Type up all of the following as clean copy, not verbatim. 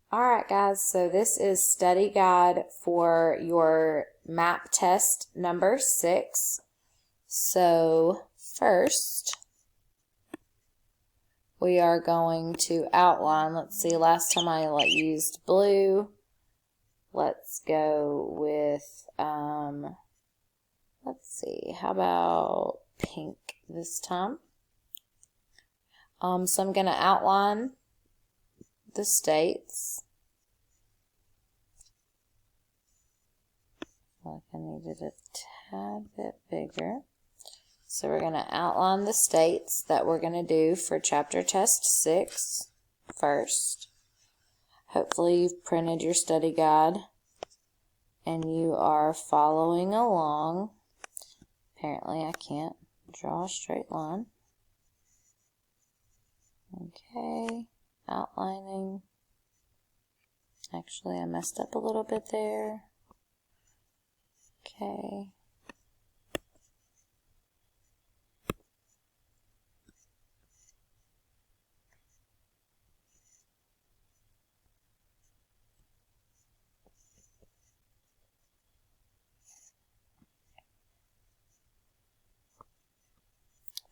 Alright guys, so this is study guide for your map test number 6. So first, we are going to outline. Let's see, last time I used blue. Let's go with, let's see, how about pink this time? So I'm going to outline the states. Like I needed a tad bit bigger. So we're going to outline the states that we're going to do for chapter test 6 first. Hopefully you've printed your study guide and you are following along. Apparently I can't draw a straight line. Okay, outlining. Actually I messed up a little bit there. Okay.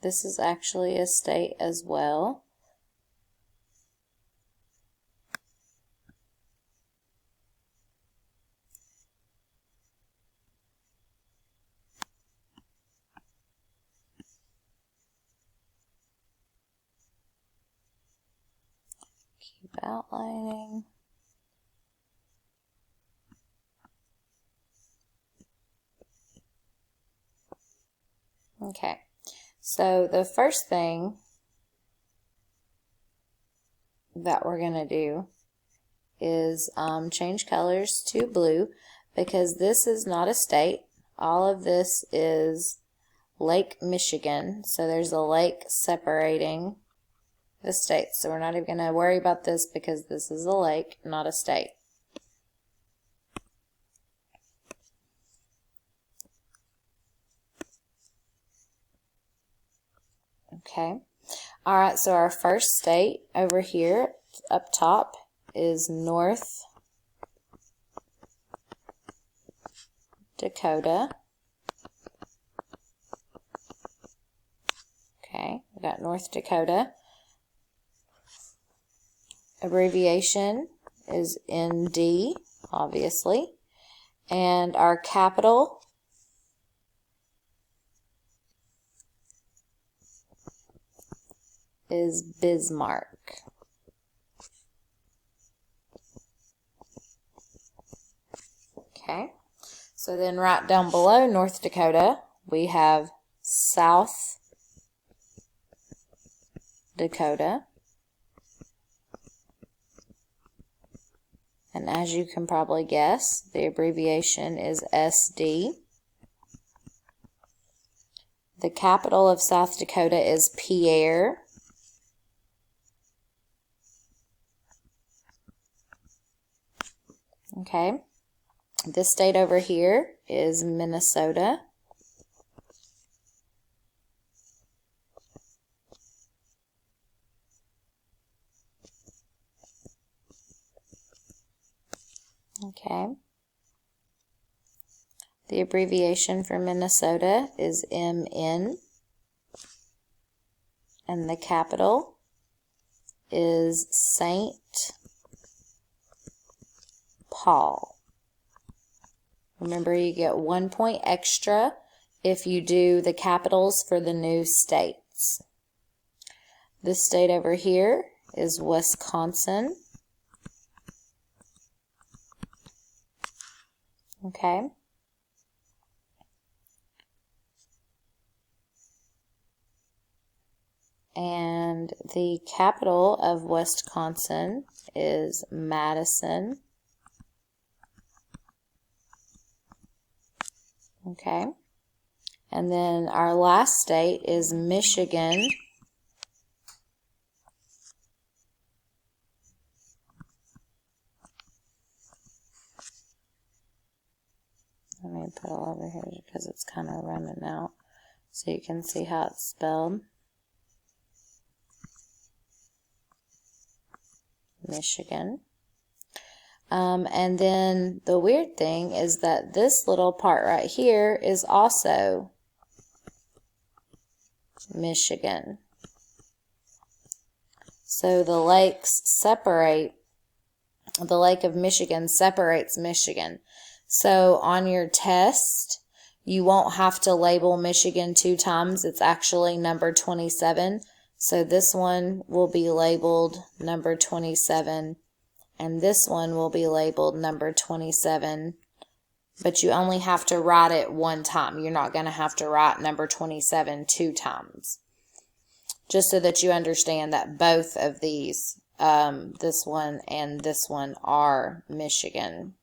This is actually a state as well. Keep outlining. Okay, so the first thing that we're going to do is change colors to blue, because this is not a state. All of this is Lake Michigan, so there's a lake separating the states. So we're not even going to worry about this because this is a lake, not a state. Okay. Alright, so our first state over here up top is North Dakota. Okay, we got North Dakota. Abbreviation is ND, obviously. And our capital is Bismarck. Okay, so then right down below North Dakota, we have South Dakota. And as you can probably guess, the abbreviation is SD. The capital of South Dakota is Pierre. Okay. This state over here is Minnesota. Okay. The abbreviation for Minnesota is MN. And the capital is St. Paul. Remember, you get 1 point extra if you do the capitals for the new states. This state over here is Wisconsin. Okay. And the capital of Wisconsin is Madison. Okay. And then our last state is Michigan. Let me put it over here because it's kind of running out so you can see how it's spelled. Michigan. And then the weird thing is that this little part right here is also Michigan. So the lakes separate, the Lake of Michigan separates Michigan. So on your test, you won't have to label Michigan 2 times. It's actually number 27. So this one will be labeled number 27, and this one will be labeled number 27. But you only have to write it 1 time. You're not going to have to write number 27 2 times. Just so that you understand that both of these, this one and this one, are Michigan.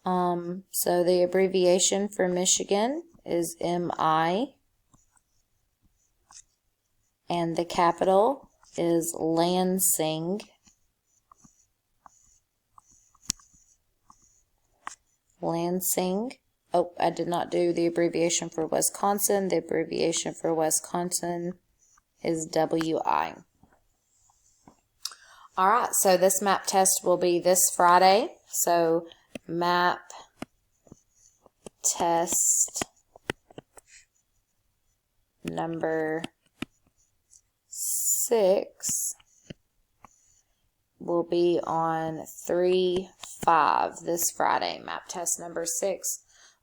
So the abbreviation for Michigan is MI, and the capital is Lansing. Lansing. Oh, I did not do the abbreviation for Wisconsin. The abbreviation for Wisconsin is WI. All right, so this map test will be this Friday. So map test number 6 will be on 3/5 this Friday. Map test number 6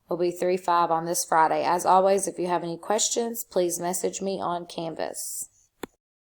will be 3/5 on this Friday. As always, if you have any questions, please message me on Canvas.